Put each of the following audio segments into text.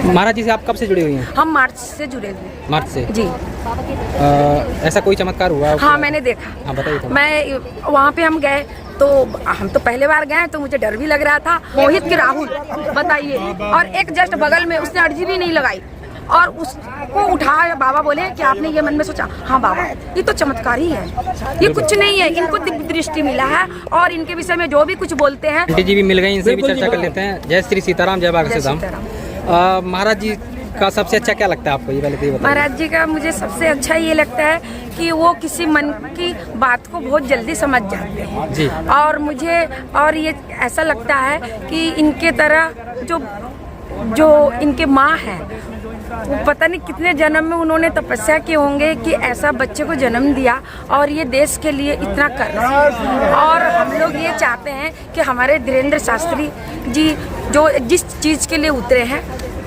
महाराज जी से आप कब से जुड़ी हुई हैं? हम मार्च से जुड़े हुए। मार्च से जी। ऐसा कोई चमत्कार हुआ? हाँ, मैंने देखा। हाँ, बताइए थोड़ा। मैं वहाँ पे हम गए तो हम तो पहले बार गए तो मुझे डर भी लग रहा था। मोहित के राहुल बताइए, और एक जस्ट बगल में उसने अर्जी भी नहीं लगाई और उसको उठाया। बाबा बोले कि आपने ये मन में सोचा? हाँ बाबा, ये तो चमत्कार ही है, ये कुछ नहीं है। इनको दिव्य दृष्टि मिला है और इनके विषय में जो भी कुछ बोलते हैं। आंटी जी भी मिल गई, इनसे भी चर्चा कर लेते हैं। जय श्री सीताराम, जय बागेश्वर धाम। महाराज जी का सबसे अच्छा क्या लगता है आपको, ये पहले बताइए। महाराज जी का मुझे सबसे अच्छा ये लगता है कि वो किसी मन की बात को बहुत जल्दी समझ जाते हैं जी। और मुझे और ये ऐसा लगता है कि इनके तरह जो इनके माँ है, वो पता नहीं कितने जन्म में उन्होंने तपस्या किए होंगे कि ऐसा बच्चे को जन्म दिया और ये देश के लिए इतना कर रहे हैं। और हम लोग ये चाहते हैं कि हमारे धीरेन्द्र शास्त्री जी जो जिस चीज़ के लिए उतरे हैं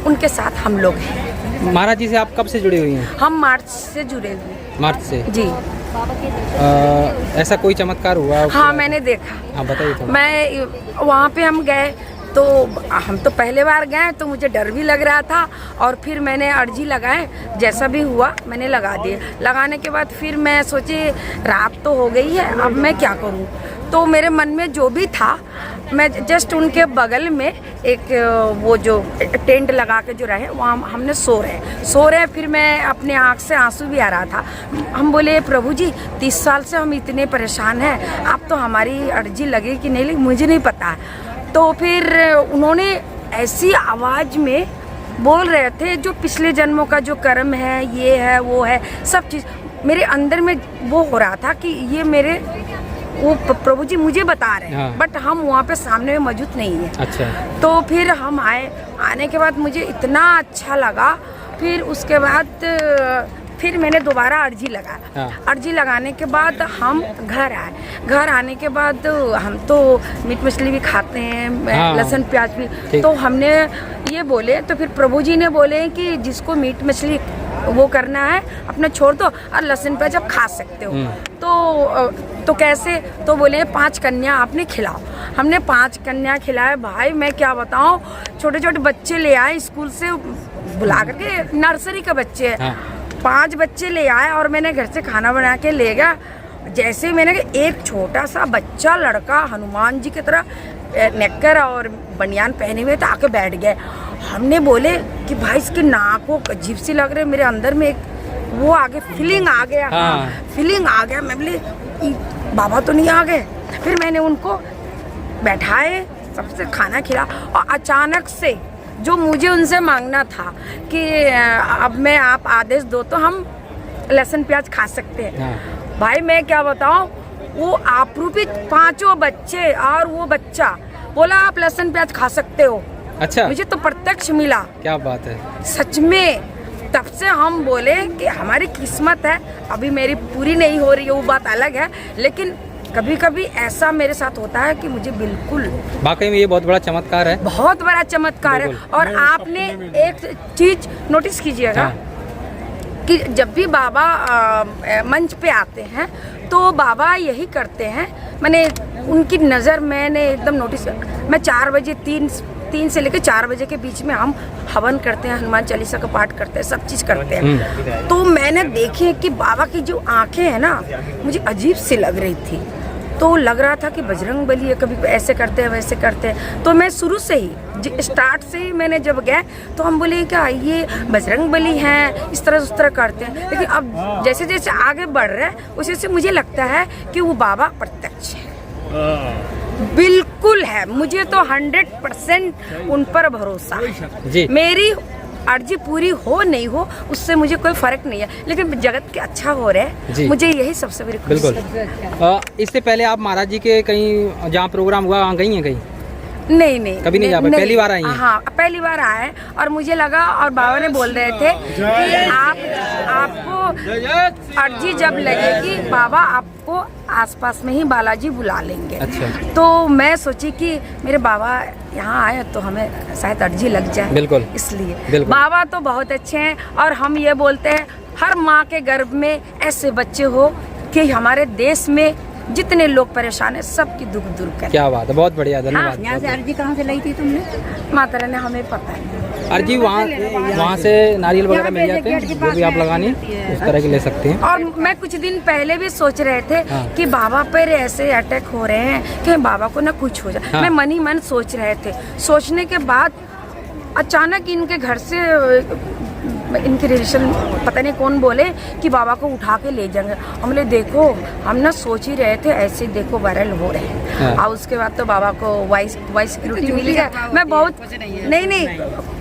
उनके साथ हम लोग हैं। महाराज जी से आप कब से जुड़ी हुई हैं? हम मार्च से जुड़े हुए। मार्च से जी। ऐसा कोई चमत्कार हुआ? हाँ, मैंने देखा। हाँ, बताइए थोड़ा। मैं वहाँ पे हम गए तो हम तो पहले बार गए तो मुझे डर भी लग रहा था और फिर मैंने अर्जी लगाए, जैसा भी हुआ मैंने लगा दिए। लगाने के बाद फिर मैं सोची रात तो हो गई है, अब मैं क्या करूं? तो मेरे मन में जो भी था, मैं जस्ट उनके बगल में एक वो जो टेंट लगा के जो रहे वहाँ हमने सो रहे। फिर मैं अपने आँख से आंसू भी आ रहा था। हम बोले प्रभु जी 30 साल से हम इतने परेशान हैं, आप तो हमारी अर्जी लगे कि नहीं लगी मुझे नहीं पता। तो फिर उन्होंने ऐसी आवाज़ में बोल रहे थे जो पिछले जन्मों का जो कर्म है, ये है वो है, सब चीज़ मेरे अंदर में वो हो रहा था कि ये मेरे वो प्रभु जी मुझे बता रहे हैं। हाँ। बट हम वहाँ पे सामने में मौजूद नहीं है। अच्छा। तो फिर हम आने के बाद मुझे इतना अच्छा लगा। फिर उसके बाद फिर मैंने दोबारा अर्जी लगाया। हाँ। अर्जी लगाने के बाद हम घर आए। घर आने के बाद हम तो मीट मछली भी खाते हैं। हाँ। लहसुन प्याज भी। तो हमने ये बोले तो फिर प्रभु जी ने बोले कि जिसको मीट मछली वो करना है अपना छोड़ दो और लहसुन प्याज आप खा सकते हो। तो कैसे? तो बोले 5 कन्या आपने खिलाओ। हमने 5 कन्या खिलाए। भाई मैं क्या बताऊं, छोटे छोटे बच्चे ले आए स्कूल से बुला करके, नर्सरी के बच्चे। हाँ। 5 बच्चे ले आए और मैंने घर से खाना बना के ले गया। जैसे मैंने एक छोटा सा बच्चा लड़का हनुमान जी की तरह नेकर और बनियान पहने हुए तो आके बैठ गए। हमने बोले कि भाई इसकी नाक को अजीब सी लग रही है। मेरे अंदर में एक वो आगे फीलिंग आ गया। हाँ। फीलिंग आ गया। मैं बोली बाबा तो नहीं आ गए। फिर मैंने उनको बैठाए, सबसे खाना खिला और अचानक से जो मुझे उनसे मांगना था कि अब आप आदेश दो तो हम लहसुन प्याज खा सकते हैं। हाँ। भाई मैं क्या बताऊं, वो आपरूपी 5 बच्चे और वो बच्चा बोला आप लहसुन प्याज खा सकते हो। अच्छा। मुझे तो प्रत्यक्ष मिला। क्या बात है, सच में। तब से हम बोले कि हमारी किस्मत है, अभी मेरी पूरी नहीं हो रही है वो बात अलग है, लेकिन कभी कभी ऐसा मेरे साथ होता है कि मुझे बिल्कुल वाकई में ये बहुत बड़ा चमत्कार है। बहुत बड़ा चमत्कार है। और आपने एक चीज नोटिस कीजिएगा। हाँ। कि जब भी बाबा मंच पे आते हैं तो बाबा यही करते हैं, मैंने उनकी नज़र मैंने एकदम नोटिस। मैं 4 बजे 3 से लेकर 4 बजे के बीच में हम हवन करते हैं, हनुमान चालीसा का पाठ करते हैं, सब चीज़ करते हैं। तो मैंने देखे कि बाबा की जो आंखें हैं ना, मुझे अजीब सी लग रही थी। तो लग रहा था कि बजरंग बली है, कभी ऐसे करते हैं वैसे करते हैं। तो मैं शुरू से ही स्टार्ट से ही मैंने जब गए तो हम बोले क्या ये बजरंग बली हैं, इस तरह उस तरह करते हैं। लेकिन अब जैसे जैसे आगे बढ़ रहे हैं उसी से मुझे लगता है कि वो बाबा प्रत्यक्ष है, बिल्कुल है। मुझे तो 100% उन पर भरोसा है। मेरी अर्जी पूरी हो नहीं हो उससे मुझे कोई फर्क नहीं है, लेकिन जगत के अच्छा हो रहा है, मुझे यही सबसे बड़ी खुशी है। बिल्कुल। इससे पहले आप महाराज जी के कहीं जहाँ प्रोग्राम हुआ वहाँ गई हैं कहीं? नहीं कभी नहीं जा पाए, पहली बार आई हैं? हाँ, पहली बार आए और मुझे लगा, और बाबा ने बोल रहे थे कि आपको अर्जी जब लगेगी बाबा आपको आसपास में ही बालाजी बुला लेंगे। अच्छा। तो मैं सोची कि मेरे बाबा यहाँ आए तो हमें शायद अर्जी लग जाए। बिल्कुल। इसलिए बाबा तो बहुत अच्छे हैं और हम ये बोलते हैं हर माँ के गर्भ में ऐसे बच्चे हो कि हमारे देश में जितने लोग परेशान हैं सबकी दुख दूर करें। क्या बात है, बहुत बढ़िया, धन्यवाद। यहाँ से अर्जी कहाँ से लाई थी तुमने? माता रानी हमें पता है। अर्जी वहाँ से नारियल वगैरह मिल जाते हैं, जो भी आप लगानी उस तरह के ले सकते हैं। और मैं कुछ दिन पहले भी सोच रहे थे हाँ। कि बाबा पर ऐसे अटैक हो रहे हैं कि बाबा को ना कुछ हो जाए। हाँ। मैं मन ही मन सोच रहे थे। सोचने के बाद अचानक इनके घर से इनके रिलेशन पता नहीं कौन बोले कि बाबा को उठा के ले जाएंगे। हम बोले देखो, हम ना सोच ही रहे थे ऐसे देखो वायरल हो रहे हैं। हाँ। और उसके बाद तो बाबा को वाइस सिक्योरिटी मिली है। मैं बहुत नहीं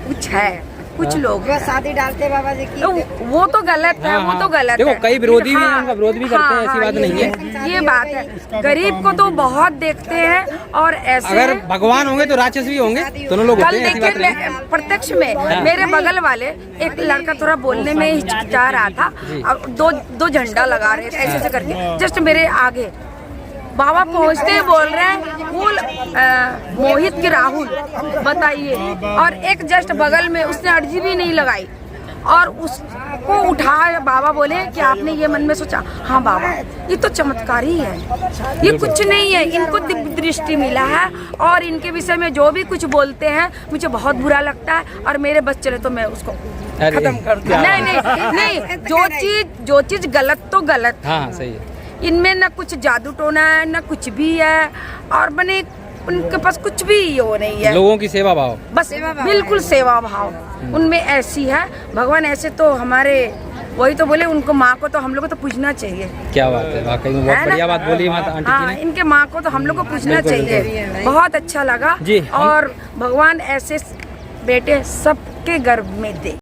कुछ है, कुछ लोग हैं। शादी डालते बाबा जी की। तो वो तो गलत है, वो तो गलत देखो, है। कई विरोधी भी हैं, हाँ, उनका विरोध भी करते हैं, ऐसी बात नहीं है। ये बात है, गरीब को तो बहुत देखते हैं और ऐसे अगर भगवान होंगे तो राक्षस भी होंगे, दोनों लोग होते कल हैं, ऐसी बात देखिए नहीं है। प्रत्यक्ष में मेरे बगल वाले एक लड़का थोड़ा बोलने में हिचकिचा रहा था और दो झंडा लगा रहे थे ऐसे ऐसे करके जस्ट मेरे आगे। बाबा पहुंचते ही बोल रहे हैं फूल मोहित की राहुल बताइए, और एक जस्ट बगल में उसने अर्जी भी नहीं लगाई और उसको उठाया। बाबा बोले कि आपने ये मन में सोचा? हाँ बाबा, ये तो चमत्कार ही है, ये कुछ नहीं है। इनको दिव्य दृष्टि मिला है और इनके विषय में जो भी कुछ बोलते हैं मुझे बहुत बुरा लगता है और मेरे बस चले तो मैं उसको खत्म कर दूं। नहीं, जो चीज गलत तो गलत। हाँ सही है। इनमें न कुछ जादू टोना है न कुछ भी है, और बने उनके पास कुछ भी वो नहीं है। लोगों की सेवा भाव, बस बिल्कुल सेवा भाव उनमें ऐसी है। भगवान ऐसे तो हमारे वही तो बोले, उनको माँ को तो हम लोग को तो पूछना चाहिए। क्या बात है, वाकई में बहुत बढ़िया बात बोली माता आंटी जी हाँ, ने। इनके माँ को तो हम लोग को पूछना चाहिए। बहुत अच्छा लगा जी, और भगवान ऐसे बेटे सबके गर्भ में दे।